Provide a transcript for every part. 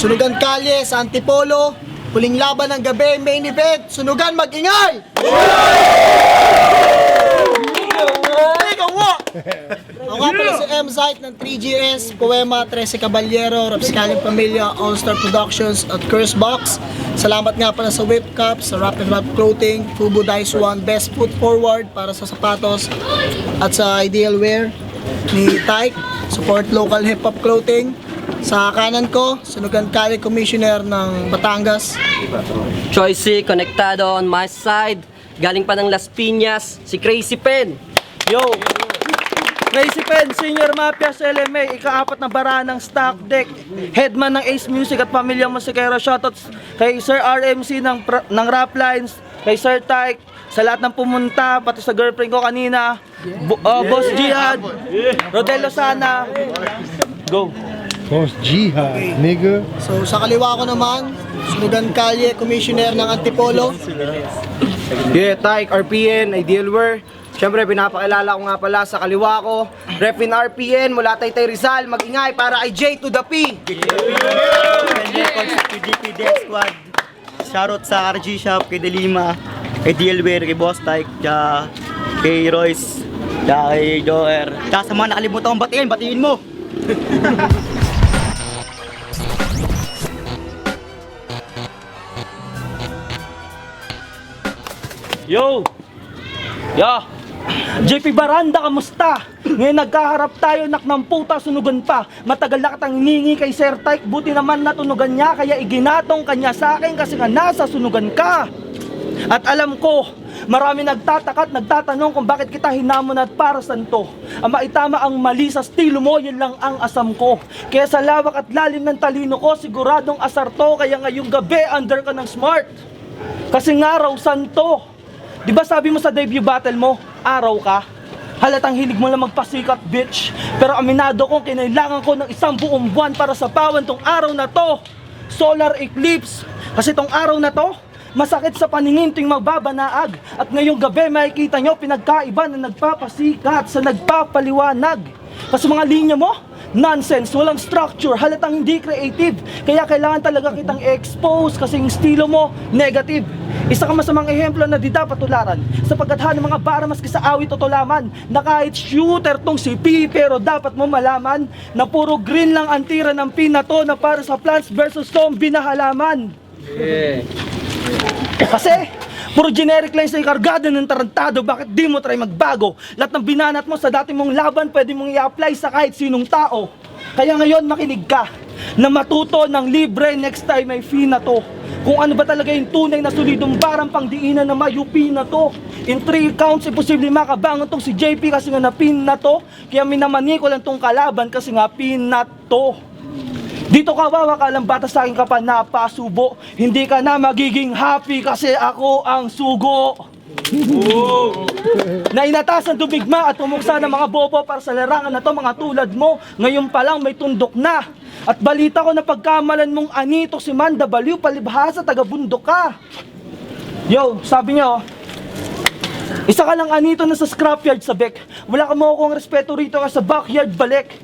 Sunugan Kalye sa Antipolo, huling laban ng gabi, main event, Sunugan mag-ingay! Ako nga pala si M-Zite ng 3GS, Poema, 13 Caballero, Rapscaling Pamilya, All-Star Productions at Curse Box. Salamat nga pala sa Whip Cup, sa Wrap and Wrap Clothing, Fubo Dice One, Best Foot Forward para sa sapatos at sa Ideal Wear ni Tyke, Support Local Hip Hop Clothing. Sa kanan ko, Sunugan Kalye Commissioner ng Batangas. Choicy, Conectado on my side. Galing pa ng Las Piñas, si Crazy Pen. Yo! Crazy Pen, Senior Mafia sa LMA, ika-4 na bara ng stock deck, headman ng Ace Music at Pamilyang Musikero. Shoutouts kay Sir RMC ng Rap Lines, kay Sir Tyke, sa lahat ng pumunta, pati sa girlfriend ko kanina, Boss Jihad, Rodelio Sana. Go! Boss Jihad, nigga. So sa kaliwa ko naman, Sunugan Kalye Commissioner ng Antipolo. Yeah, Tyke, RPN, Ideal Wear. Siyempre, pinapakilala ko nga pala sa kaliwa ko, Refin RPN, mula Taytay Rizal, mag-ingay para kay J to the P. PDP Death Squad. Shoutout sa RG Shop, kay Delima, kay DLWare, kay Boss Tyke, kay Royce, kay Joer. Tsaka sa mga nakalimutan kong batiin mo! Yo! Ya! JP Baranda, kamusta? Ngayon nagkaharap tayo, nak ng puta, sunugan pa. Matagal na kitang hiningi kay Sir Tyke, buti naman natunugan niya, kaya iginatong kanya sa akin kasi nga nasa sunugan ka. At alam ko, marami nagtataka at nagtatanong kung bakit kita hinamon at para saan to. Ang maitama ang mali sa estilo mo, yun lang ang asam ko. Kaya sa lawak at lalim ng talino ko, siguradong asar to, kaya ngayong gabi under ka ng smart. Kasi nga raw santo. Di ba sabi mo sa debut battle mo, araw ka? Halatang hilig mo lang magpasikat, bitch. Pero aminado kong kinailangan ko ng isang buong buwan para sa pawan tong araw na to. Solar eclipse. Kasi tong araw na to, masakit sa paningin tuwing magbabanaag. At ngayong gabi makikita nyo pinagkaiba na nagpapasikat sa nagpapaliwanag. Kasi mga linya mo, nonsense, walang structure, halatang hindi creative. Kaya kailangan talaga kitang expose kasi yung estilo mo, negative. Isa ka masamang ehemplo na di dapat tularan. Sa pagkathan ng mga bara maski sa awit o tulaman, na kahit shooter tong si P, pero dapat mo malaman na puro green lang ang tira ng P na to, na para sa Plants vs Zombie na halaman. Kasi puro generic lines na ikargado ng tarantado, bakit di mo try magbago? Lahat ng binanat mo sa dati mong laban, pwede mong i-apply sa kahit sinong tao. Kaya ngayon makinig ka, na matuto ng libre, next time may fee na to. Kung ano ba talaga yung tunay na solidong barang pangdiinan na mayupi na to. In 3 counts, imposible makabangon tong si JP kasi nga napin na to. Kaya minamani ko lang tong kalaban kasi nga pin na to. Dito ka wawakalang bata sa akin ka pa napasubo. Hindi ka na magiging happy kasi ako ang sugo. Na inatasan dumigma at umuksa ng mga bobo para sa larangan na to, mga tulad mo. Ngayon pa lang may tundok na. At balita ko na pagkamalan mong anito si Manda Baliw, palibhasa taga-bundok ka. Yo, sabi niya isa ka lang anito na sa scrapyard sa Bek. Wala ka mo akong respeto rito ka sa backyard balik.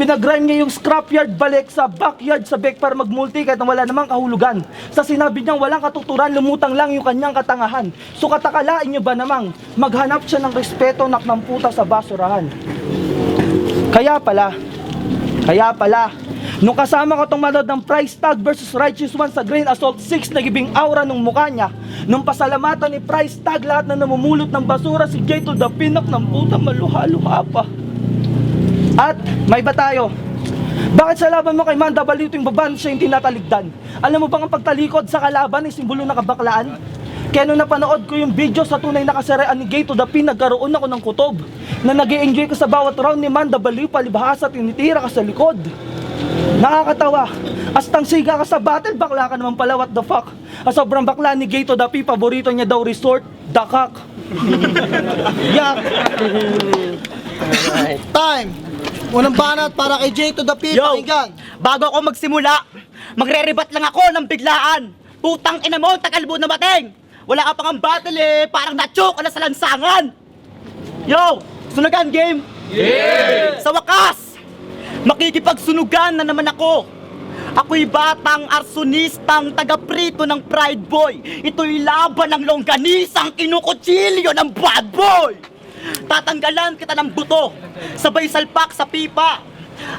Pinag-rhyme niya yung scrapyard balik sa backyard sa Bek para mag-multi kahit na wala namang kahulugan. Sa sinabi niyang walang katuturan, lumutang lang yung kanyang katangahan. So katakalain niyo ba namang maghanap siya ng respeto, nak ng puta sa basurahan. Kaya pala, nung kasama ko tong manood ng Price Tag versus Righteous One sa Grain Assault 6, nagibing aura nung mukha niya. Nung pasalamatan ni Price Tag, lahat na namumulot ng basura, si J to the pinak ng puta, maluha-luha pa. At may ba tayo? Bakit sa laban mo kay Manda Baliw tuwing baban siya yung tinataligdan? Alam mo bang ang pagtalikod sa kalaban ay simbolo ng kabaklaan? Kaya nung napanood ko yung video sa tunay na kasarean ni Gay to the Pin, nagkaroon ako ng kutob na nag-i-enjoy ka sa bawat round ni Manda Baliw, palibhasa tinitira ka sa likod. Nakakatawa. Astang siga ka sa battle, bakla ka naman pala, what the fuck. Sobrang bakla ni Gay to the P, paborito niya daw resort, dakak. Yak. Time! Unang banat para kay J to the P, Yo! pakinggan. Bago ako magsimula, magre-rebat lang ako ng biglaan. Putang ina mo, tagalbo na bating! Wala ka pang battle parang na-choke ka na sa lansangan! Yo! Sunugan game! Yeah! Sa wakas! Makikipagsunugan na naman ako! Ako'y batang arsonistang taga-prito ng Pride Boy. Ito'y laban ng longganisang kinukutsilyo ng bad boy. Tatanggalan kita ng buto, sabay salpak sa pipa.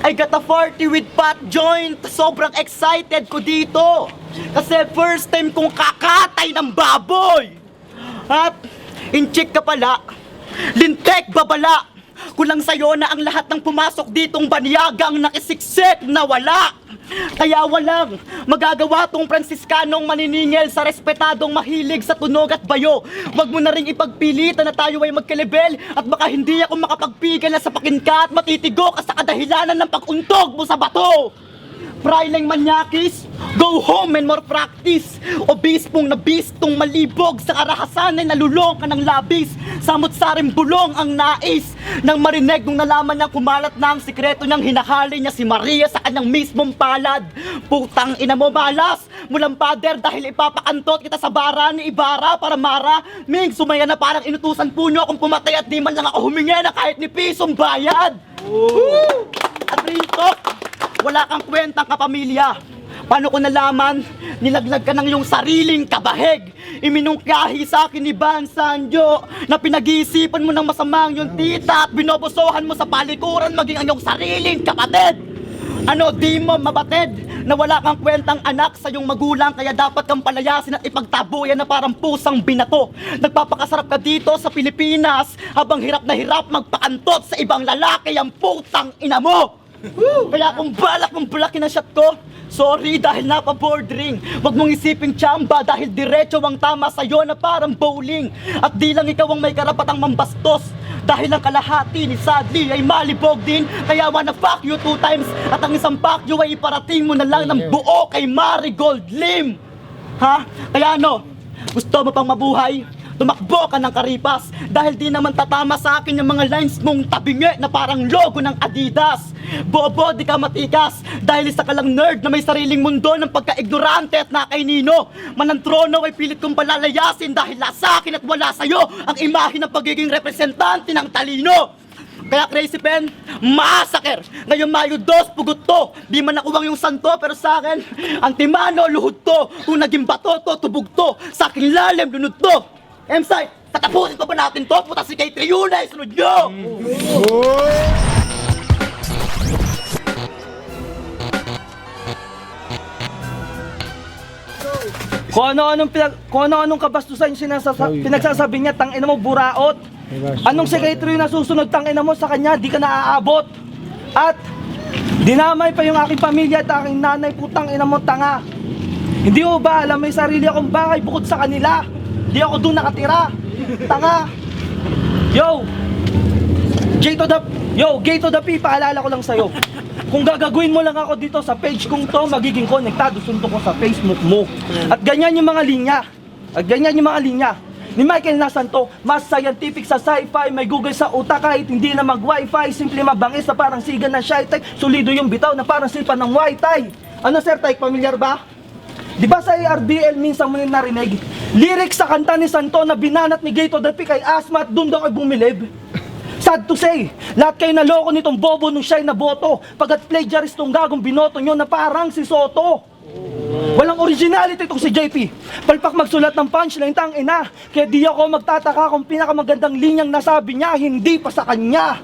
I got a 40 with pot joint. Sobrang excited ko dito. Kasi first time kong kakatay ng baboy. At in-check ka pala, lintek babala. Kulang sa'yo na ang lahat ng pumasok ditong banyagang nakisiksik na wala. Kaya walang magagawa tong Fransiskanong maniningil sa respetadong mahilig sa tunog at bayo. Wag mo na ring ipagpilitan na tayo ay magkalibel at baka hindi ako makapagpigil na sapakin ka at matitigo ka sa kadahilanan ng pag-untog mo sa bato. Praileng manyakis, go home and more practice. Obispong na bistong malibog sa karahasan ay nalulong ka ng labis. Samot-saring bulong ang nais nang marinig nung nalaman niyang kumalat na ang sikreto niyang hinahali niya si Maria sa kanyang mismong palad. Putang ina mo malas, mulang pader dahil ipapakantot kita sa bara ni Ibarra para Mara. Ming, sumaya na parang inutusan po niyo akong pumatay at di man lang ako humingi na kahit ni pisong bayad. Woo! At rito, wala kang kwentang kapamilya. Paano ko nalaman? Nilaglag ka ng iyong sariling kabaheg. Iminungkahi sa akin ni Ban Sanjo na pinag-iisipan mo ng masamang yung tita at binobosohan mo sa palikuran maging ang iyong sariling kapatid. Ano, di mo mabatid na wala kang kwentang anak sa iyong magulang kaya dapat kang palayasin at ipagtabuyan na parang pusang binato. Nagpapakasarap ka dito sa Pilipinas habang hirap na hirap magpakantot sa ibang lalaki ang putang ina mo. Kaya kung balak mong bulakin ang shot ko, sorry dahil napabordering. Huwag mong isiping tsamba dahil diretso ang tama sa'yo na parang bowling. At di lang ikaw ang may karapatang mambastos dahil ang kalahati ni Sadly ay malibog din. Kaya wanna fuck you 2 times at ang isang fuck you ay iparating mo na lang ng buo kay Marigold Lim. Ha? Kaya ano? Gusto mo pang mabuhay? Tumakbo ka ng karipas dahil di naman tatama sa akin yung mga lines mong tabingi na parang logo ng Adidas. Bobo, di ka matikas dahil isa ka lang nerd na may sariling mundo ng pagka-ignorante at nakainino. Manantrono ay pilit kong palalayasin dahil sa akin at wala sa'yo ang imahe ng pagiging representante ng talino. Kaya Crazy Pen, massacre! Ngayon Mayo 2, pugot to. Di man nakuwang yung santo, pero sa akin, antimano, luhod to. Kung naging bato to, tubog to. Sa aking lalim, lunod to. M-Site, tatapusin pa ba natin to? Puta si kay Triuna, isunod nyo! Kung ano-anong kabastusan yung pinagsasabi niya, tangina mo, buraot. Anong secretary na susunod, tangina mo, sa kanya, di ka naaabot. At dinamay pa yung aking pamilya at aking nanay, putang ina mo, tanga. Hindi mo ba alam, may sarili akong bahay bukod sa kanila. Di ako doon nakatira. Tanga. Yo, gate to the P, paalala ko lang sa'yo. Kung gagagawin mo lang ako dito sa page kong to, magiging konektado, suntok ko sa Facebook mo. At ganyan yung mga linya. Ni Michael Nasanto, mas scientific sa sci-fi, may Google sa utak kahit hindi na mag-wifi, simple mabangis na parang siga ng shy-type, solido yung bitaw na parang sipa ng white-tie. Ano Sir Tyke, familiar ba? Di ba sa ARDL minsan mo narinig? Lyrics sa kanta ni Santo na binanat ni Gato Dapi kay Asma at doon daw ay bumilib. Sad to say, lahat kayo naloko nitong bobo nung siya'y naboto pagkat plagiarist tong gagong binoto nyo na parang si Soto. Walang originality itong si JP. Palpak magsulat ng punchline, tang ina. Kaya di ako magtataka kung pinakamagandang linyang nasabi niya, hindi pa sa kanya.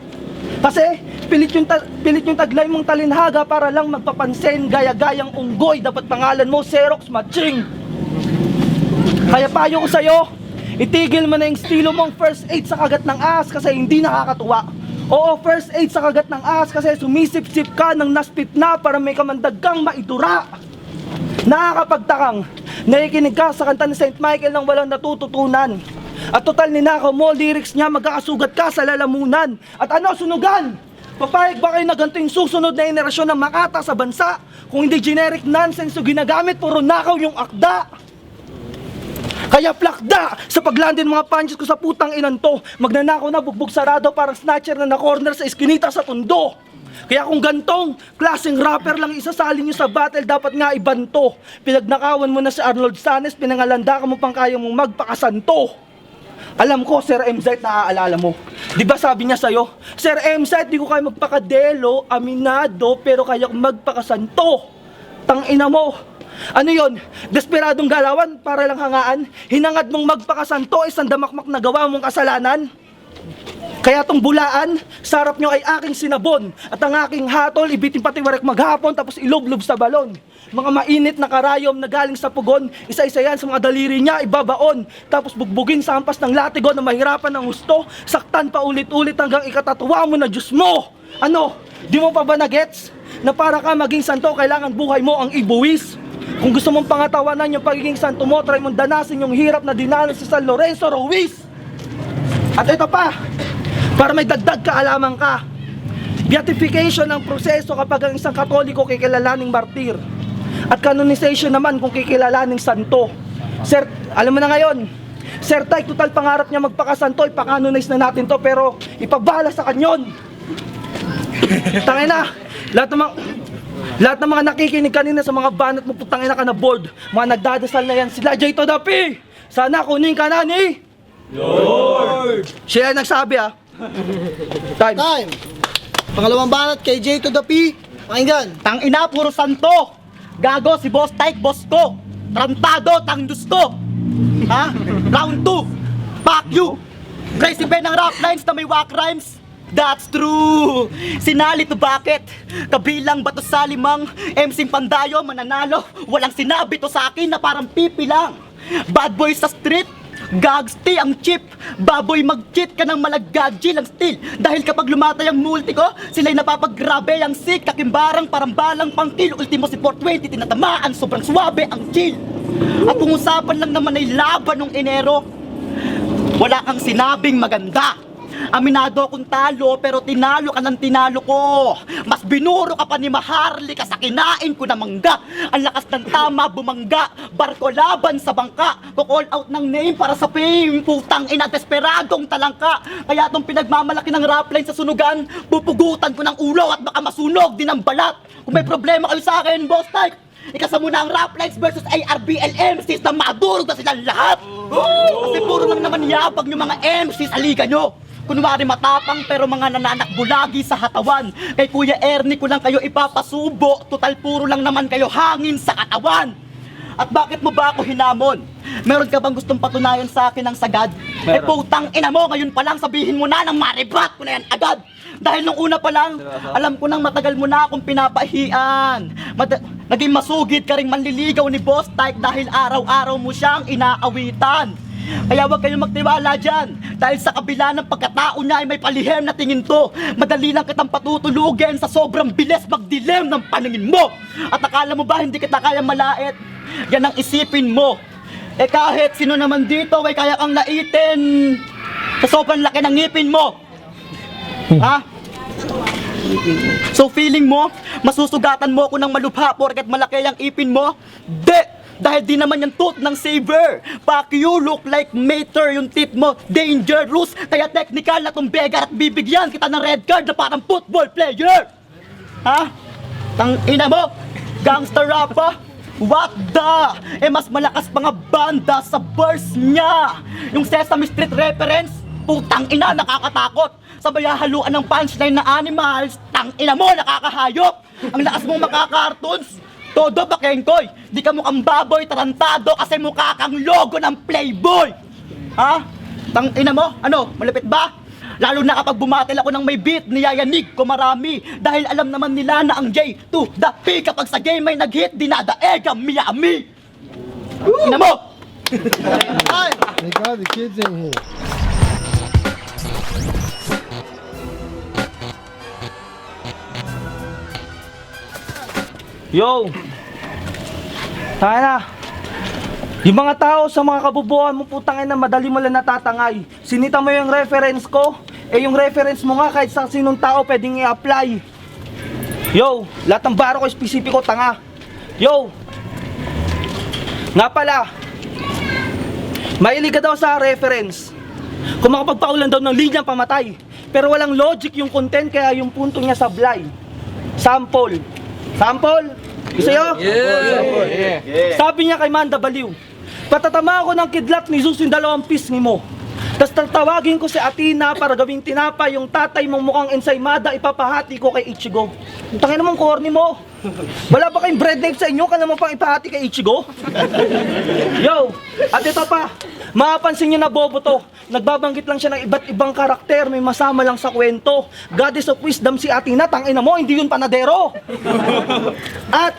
Kasi pilit yung taglay mong talinhaga para lang magpapansin, gaya-gayang unggoy, dapat pangalan mo Xerox Matching. Kaya payo ko sa'yo, itigil mo na yung estilo mong first aid sa kagat ng ahas kasi hindi nakakatuwa. Oo, first aid sa kagat ng ahas kasi sumisip-sip ka ng naspit na para may kamandagang maidura. Nakakapagtakang, nakikinig ka sa kanta ni St. Michael nang walang natututunan. At total ninakaw mo, lyrics niya, magkakasugat ka sa lalamunan. At ano, sunugan? Papayag ba kayo na ganito yung susunod na henerasyon ng makata sa bansa? Kung hindi generic nonsense yung ginagamit, puro nakaw yung akda. Kaya plakda sa paglandin mga punches ko sa putang inan to. Magnanakaw na bugbog sarado parang snatcher na na-corner sa iskinita sa tundo. Kaya kung gantong klaseng rapper lang isasali nyo sa battle, dapat nga ibanto. Pinagnakawan mo na si Arnold Sanes, pinangalanda ka mo pang kaya mong magpakasanto. Alam ko, Sir M-Zite, naaalala mo. Di ba sabi niya sa'yo, Sir M-Zite, di ko kaya magpakadelo, aminado, pero kaya kong magpakasanto. Tang ina mo. Ano yon? Desperadong galawan para lang hangaan? Hinangad mong magpakasanto isang damakmak na gawa mong kasalanan? Kaya tong bulaan, sarap nyo ay aking sinabon at ang aking hatol ibitin pati warek maghapon tapos ilublob sa balon. Mga mainit na karayom na galing sa pugon, isa-isa yan sa mga daliri niya ibabaon. Tapos bugbugin sa hampas ng latigo na mahirapan ng gusto, saktan pa ulit-ulit hanggang ikatatuwa mo na Diyos mo. Ano? Di mo pa ba na-gets? Na para ka maging santo, kailangan buhay mo ang ibuwis. Kung gusto mong pangatawanan yung pagiging santo mo, try mong danasin yung hirap na dinanas sa San Lorenzo Ruiz. At ito pa, para may dagdag kaalaman ka, beatification ang proseso kapag ang isang Katoliko kikilalaning martir. At canonization naman kung kikilalaning santo. Sir, alam mo na ngayon, Sir Tyke, total pangarap niya magpakasanto, ipakanonize na natin to, pero ipabala sa kanyon. Tangina, lahat ng mga nakikinig kanina sa mga banat mo, putangina ka na board. Mga nagdadasal na yan, sila J to the P. Sana kunin ka na ni Lord. Siya nagsabi Time. Time. Pangalawang banat kay J to the P. Pakinggan. Tang ina, puro santo. Gago si Boss Tyke, boss ko. Trantado, tang gusto. Ha? Round 2. Fuck you. Crazy Ben ng rap lines na may whack rhymes. That's true. Sinali to bakit? Kabilang ba to sa limang MC'ng pandayo mananalo? Walang sinabi to sa akin na parang pipi lang. Bad boy sa street, gagsti ang chip. Baboy mag-cheat ka ng malaggadji lang still. Dahil kapag lumatay ang multi ko, sila'y napapaggrabe ang sick. Kakimbarang parang balang pangkil. Ultimo si 420 tinatamaan, sobrang swabe ang chill. At kung usapan lang naman ay laban nung Enero, wala kang sinabing maganda. Aminado akong talo pero tinalo ka ng tinalo ko. Mas binuro ka pa ni Maharli ka sa kinain ko na mangga. Ang lakas ng tama bumangga, barko laban sa bangka. Ko-call out ng name para sa fame. Putang ina, desperadong talangka. Kaya tong pinagmamalaki ng rap line sa sunugan, pupugutan ko ng ulo at baka masunog din ang balat. Kung may problema kayo sa akin, Boss Tyke, ikasa mo na ang rap lines versus ARBL MCs na madurog na silang lahat. Kasi puro lang naman yabag yung mga MCs sa liga nyo. Kunwari matapang pero mga nananakbo lagi sa hatawan. Kay Kuya Ernie ko lang kayo ipapasubo. Total puro lang naman kayo hangin sa katawan. At bakit mo ba ako hinamon? Meron ka bang gustong patunayan sa akin ng sagad? Eh putang ina mo, ngayon pa lang sabihin mo na nang maribat ko na yan agad. Dahil nung una pa lang, alam ko nang matagal mo na akong pinapahian. Naging masugid ka ring manliligaw ni Boss Tyke dahil araw-araw mo siyang inaawitan. Kaya huwag kayong magtiwala dyan. Dahil sa kabila ng pagkatao niya ay may palihim na tingin to. Madali lang kitang patutulugin sa sobrang bilis magdilim ng paningin mo. At akala mo ba hindi kita kaya malait? Yan ang isipin mo. Eh kahit sino naman dito ay kaya kang laitin sa sobrang laki ng ngipin mo. Ha? So feeling mo, masusugatan mo ako ng malubha porket malaki ang ipin mo? Di! Dahil di naman yung tooth ng saver. Fuck you, look like Mater yung tip mo. Dangerous, kaya technical na tong beggar at bibigyan kita ng red card na parang football player. Ha? Tang ina mo, gangster rap pa? What the? Eh mas malakas pa nga banda sa verse niya. Yung Sesame Street reference, putang ina, nakakatakot. Sabay haluan ng punchline na animals, tang ina mo, nakakahayop. Ang lakas mong makakartoons. Todo ba, Kengkoy? Di ka mukhang baboy, tarantado kasi mukha kang logo ng Playboy! Ha? Tang ina mo? Ano? Malapit ba? Lalo na kapag bumatil ako ng may beat, niyayanig ko marami. Dahil alam naman nila na ang J to the P kapag sa game may nag-hit, dinadaeg ang Miami! Ina mo! Time. Thank God the kids ain't here. Yo! Tayo na! Yung mga tao sa mga kabubuan mo, putangin na madali mo lang natatangay. Sinita mo yung reference ko, eh yung reference mo nga kahit sa sinong tao pwedeng i-apply. Yo! Lahat ng baro ko espesipiko, tanga. Yo! Nga pala, mahilig ka daw sa reference. Kung makapagpaulan daw ng linyang pamatay. Pero walang logic yung content kaya yung punto niya sablay. Sample. Sample? Gusto nyo? Yeah. Sabi niya kay Manda Baliw, patatama ako ng kidlat ni Zeus yung 2 pisngi mo. Tas tatawagin ko si Athena para gawing tinapay yung tatay mong mukhang ensaymada, ipapahati ko kay Ichigo. Tangin naman corny mo. Wala ba kayong bread knife sa inyo? Ka naman pang ipahati kay Ichigo? Yo, at ito pa, mapapansin nyo na bobo to. Nagbabanggit lang siya ng iba't ibang karakter, may masama lang sa kwento. Goddess of wisdom si Athena, tangina mo, hindi yun panadero. At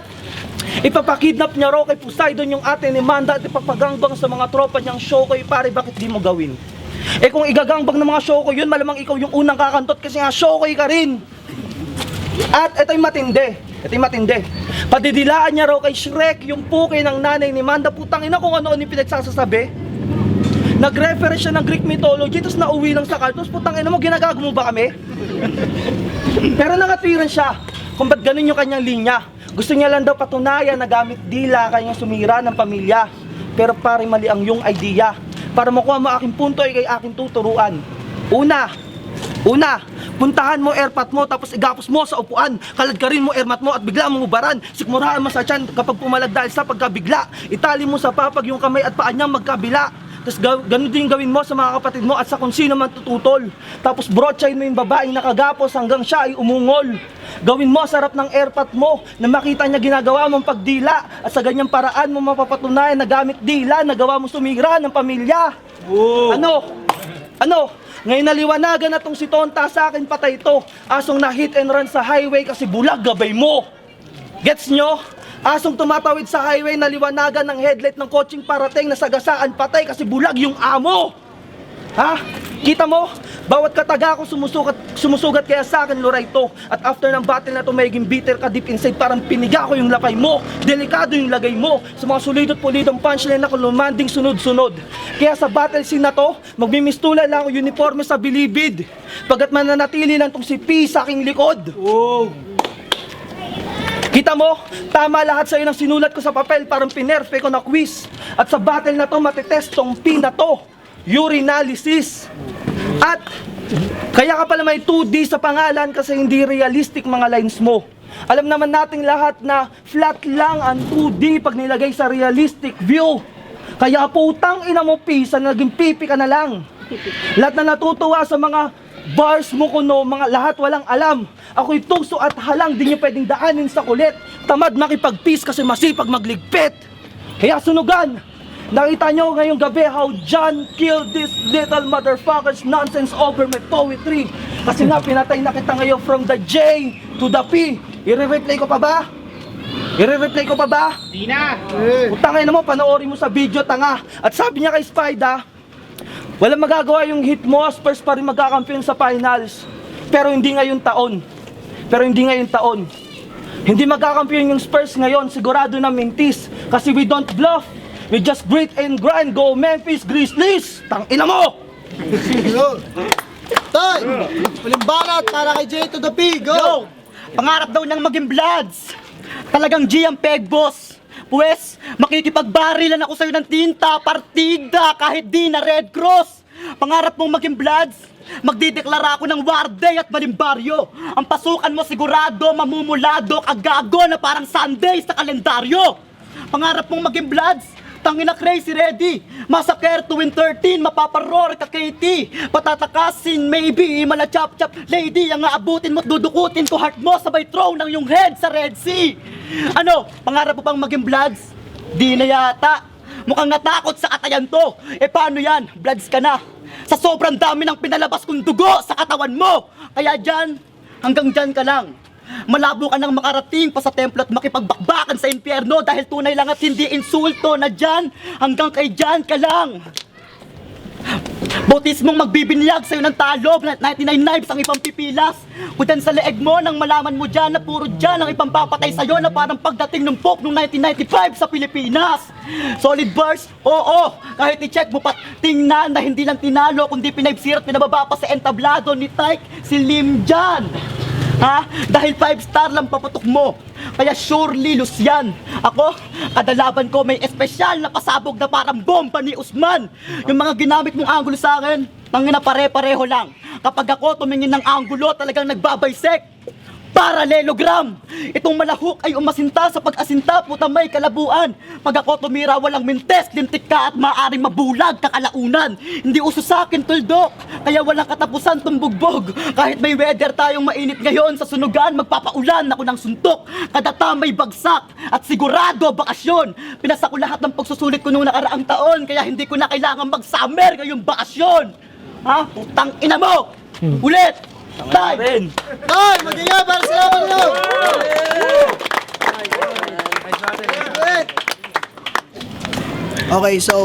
ipapakidnap niya raw kay Poseidon yung ate ni Manda at ipapagangbang sa mga tropa niyang Shokoy. Pare, bakit di mo gawin? Eh kung igagangbang ng mga Shokoy yun, malamang ikaw yung unang kakantot kasi nga Shokoy ka rin. At ito'y matindi. Padidilaan niya raw kay Shrek yung puke ng nanay ni Manda. Putang ina kung ano-ano yung pinagsasasabi. Nag-reference siya ng Greek mythology, tapos nauwi lang sa cartoons. Putang ina mo, ginagago mo ba kami? Pero nakatiran siya kung ba't ganun yung kanyang linya. Gusto niya lang daw patunayan na gamit dila kanyang sumira ng pamilya. Pero pare, mali ang yung idea. Para makuha mo aking punto ay kay aking tuturuan. Una, puntahan mo airpat mo tapos igapos mo sa upuan. Kaladkarin mo airmat mo at bigla mo ubaran. Sikmurahan mo sa tiyan kapag pumalag dahil sa pagkabigla. Itali mo sa papag yung kamay at paa niyang magkabila. Tapos ganun din gawin mo sa mga kapatid mo at sa kung sino man tututol. Tapos brotchain mo yung babaeng nakagapos hanggang siya ay umungol. Gawin mo sa harap ng airpat mo na makita niya ginagawa mong pagdila. At sa ganyang paraan mo mapapatunayan na gamit dila nagawa mo sumira ng pamilya. Ano? Ngayon naliwanagan na tong si Tonta sa akin patay ito. Asong na hit and run sa highway kasi bulag gabay mo. Gets nyo? Asong tumatawid sa highway naliwanagan ng headlight ng kotseng parating na sagasaan patay kasi bulag yung amo. Ha? Kita mo? Bawat kataga ko sumusugat kaya sa akin luray to. At after ng battle na to maging bitter ka deep inside parang piniga ko yung lakay mo. Delikado yung lagay mo. Sa mga sulidot pulidong punchline ako lumanding sunod-sunod. Kaya sa battle scene na to, magmimistula lang ako uniforme sa bilibid. Pagkat mananatili lang tong si P sa aking likod. Kita mo? Tama lahat sa'yo ng sinulat ko sa papel parang pinerfe ko na quiz. At sa battle na to matitest tong P na to. Urinalysis. At kaya ka pala may 2D sa pangalan kasi hindi realistic mga lines mo. Alam naman nating lahat na flat lang ang 2D pag nilagay sa realistic view. Kaya putang ina mo P, sa naging pipi ka na lang. Lahat na natutuwa sa mga bars mo kuno, mga lahat walang alam. Ako'y tukso at halang, di nyo pwedeng daanin sa kulit. Tamad makipag-peace kasi masipag magligpit. Kaya sunugan. Nakita nyo ngayong gabi how John killed this little motherfuckers nonsense over my poetry. Kasi nga pinatay na kita ngayon from the J to the P. I-replay ko pa ba? Di na. Utangay na mo, panoorin mo sa video, tanga. At sabi niya kay Spida, walang magagawa yung hit mo, Spurs pa rin magkakampiyon sa finals. Pero hindi ngayong taon. Hindi magkakampiyon yung Spurs ngayon, sigurado na mintis. Kasi we don't bluff. We just grit and grind, go Memphis Grizzlies! Tangina mo! Tay! Walang balat para kay J to the P, go! Yo! Pangarap daw niyang maging Bloods. Talagang G ang peg, boss. Pues, makikipagbarilan ako sa'yo ng tinta, partida, kahit di na Red Cross. Pangarap mong maging Bloods, magdideklara ako ng war day at balimbaryo. Ang pasukan mo sigurado, mamumulado, kagago na parang Sunday sa kalendaryo. Pangarap mong maging Bloods, tangina crazy ready. Massacre to win 13, mapaparor ka KT. Patatakasin maybe, mala chop chop lady. Ang aabutin mo't dudukutin ko heart mo sabay throw ng yung head sa Red Sea. Ano, pangarap mo bang maging Bloods? Di na yata. Mukhang natakot sa katayan to. E paano yan? Bloods ka na. Sa sobrang dami ng pinalabas kong dugo sa katawan mo. Kaya dyan, hanggang dyan ka lang. Malabo ka nang makarating pa sa templo at makipagbakbakan sa impyerno dahil tunay lang at hindi insulto na dyan, hanggang kay dyan ka lang. Bautismong magbibinyag sa'yo ng talob na 99 knives ang ipampipilas. Kudan sa leeg mo nang malaman mo dyan na puro dyan ang ipampapatay sa'yo na parang pagdating ng Pope noong 1995 sa Pilipinas. Solid bars? Oo, kahit i-check mo pa tingnan na hindi lang tinalo kundi pinabsirat pinababa pa sa entablado ni Tyke si Lim dyan. Ha? Dahil 5-star lang paputok mo. Kaya surely lose yan. Ako, kada laban ko may espesyal na pasabog na parang bomba ni Usman. Yung mga ginamit mong angulo sa akin, tangina pare-pareho lang. Kapag ako tumingin ng angulo, talagang nagbabisect. parallelogram. Itong malahok ay umasinta sa pag-asinta, puta may kalabuan. Pag ako tumira walang mintes, lintik ka at maaaring mabulag kakalaunan. Hindi uso sa akin tuldok, kaya walang katapusan tumbugbog. Kahit may weather tayong mainit ngayon, sa sunugan magpapaulan ako ng suntok. Kadata may bagsak at sigurado bakasyon. Pinasa ko lahat ng pagsusulit ko noong nakaraang taon, kaya hindi ko na kailangan mag-summer ngayong bakasyon. Ha? Putang ina mo! Ulit! Time! Ay, mag-ingay para sa laban nyo! Okay, so,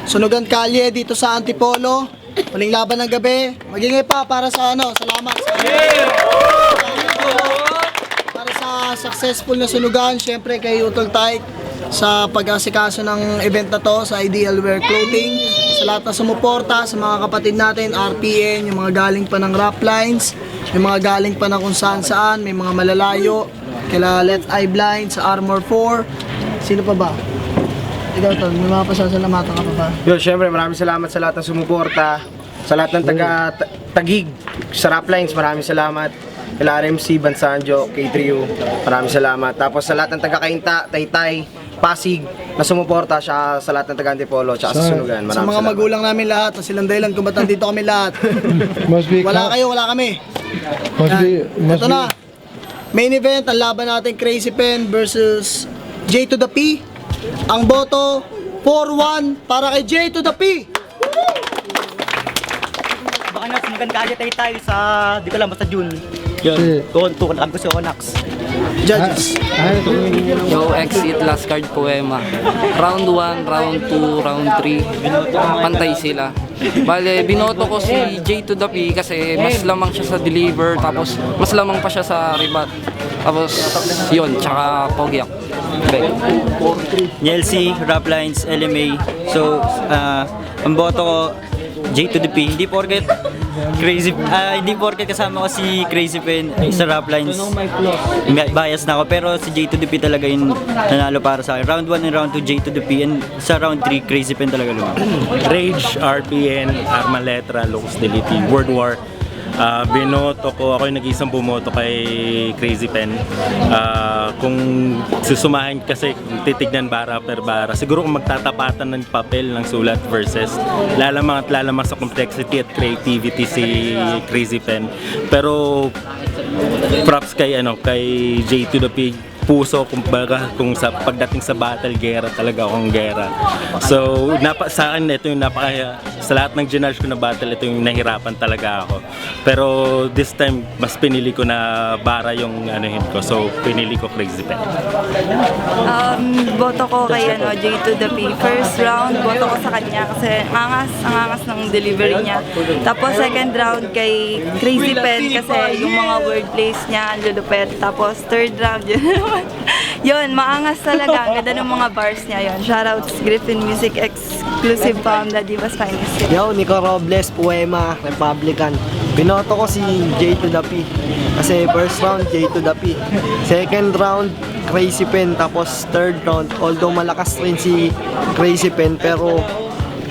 sunugan kalye dito sa Antipolo. Huling laban ng gabi. Mag-ingay pa para sa salamat. Para sa successful na sunugan, syempre kay Utol Taik sa pag-asikaso ng event na to sa Ideal Wear Clothing, sa lahat na sumuporta, sa mga kapatid natin, RPN, yung mga galing pa ng Rap Lines, yung mga galing pa na kung saan, may mga malalayo, kila Let's Eye Blind, sa Armor 4, sino pa ba? Ikaw to, may mga pasasalamatan ka pa ba? Yo, syempre maraming salamat sa lahat ng sumuporta, sa lahat ng taga-tagig sa Rap Lines, maraming salamat. Kila RMC, Bansanjo, K3U, maraming salamat. Tapos sa lahat ng taga-Kainta, Taytay, Pasig, na sumuporta siya sa lahat ng taga-Antipolo, tsaka sa sunugan. Sa Maraming mga salamat. magulang namin lahat, na silang dahilan kung ba't nandito kami lahat. Must be Wala kayo, wala kami. must Ito be na, main event, ang laban natin Crazy Pen versus J to the P. Ang boto, 4-1 para kay J to the P. Baka na, sumugan ka agad tayo sa, di ko lang, basta June. Si- Yun, tukon ko si Onax. Judges. Yo, exit, last card, Poema. Round 1, round 2, round 3. Pantay sila. Bale, binoto ko si J to the P kasi mas lamang siya sa deliver, tapos mas lamang pa siya sa rebat. Tapos, yun, tsaka Pogyak. Chelsea, Rap Lines, LMA. So, ang boto ko, J to the P. Hindi porket kasama ko si Crazy Pen sa Rap Lines. Bias na ako, pero si J to the P talaga yung nanalo para sa akin. Round 1 and round 2, J to the P. And sa round 3, Crazy Pen talaga lumabas. Rage, RPN, Arma Letra, Locus Delity, World War. Binoto ko, ako yung nag-isang bumoto kay Crazy Pen. Kung susumahin kasi, kung titignan bara per bara, siguro kung magtatapatan ng papel ng sulat versus lalamang at lalamang sa complexity at creativity si Crazy Pen. Pero props kay J to the P, puso kumbaga kung sa pagdating sa battle gera talaga akong gera. So sa akin ito yung sa lahat ng ginage ko na battle, ito yung nahirapan talaga ako. Pero this time mas pinili ko na bara yung ko. So pinili ko Crazy Pen. Boto ko kay J to the P. First round, boto ko sa kanya kasi ang angas ng delivery niya. Tapos second round kay Crazy Pen kasi yung mga wordplays niya, ang lulupet. Tapos third round, yun, maangas talaga. Ang ganda ng mga bars niya yun. Shoutouts Griffin Music exclusive from the Divas Finest. Yo, Nico Robles, Poema, Republican. Binoto ko si J to the P. Kasi first round, J to the P. Second round, Crazy Pen. Tapos third round, although malakas rin si Crazy Pen, pero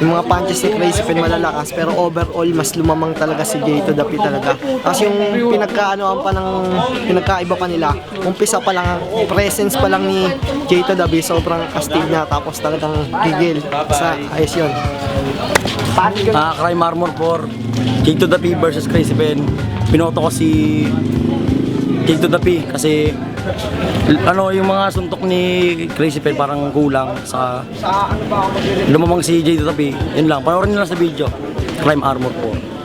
yung mga punches ni Crazy Pen malalakas, pero overall mas lumamang talaga si J to the P talaga. Kasi yung pinagkaiba pa nila, umpisa pa lang, presence pa lang ni J to the P, sobrang astig na, tapos talagang gigil sa ayos yun. Crime Armor 4, J to the P versus Crazy Pen. Binoto ko si J to the P kasi yung mga suntok ni Crazy Pen parang kulang sa lumamang si J to the P. Yun lang, panoorin nyo lang sa video. Crime Armor 4.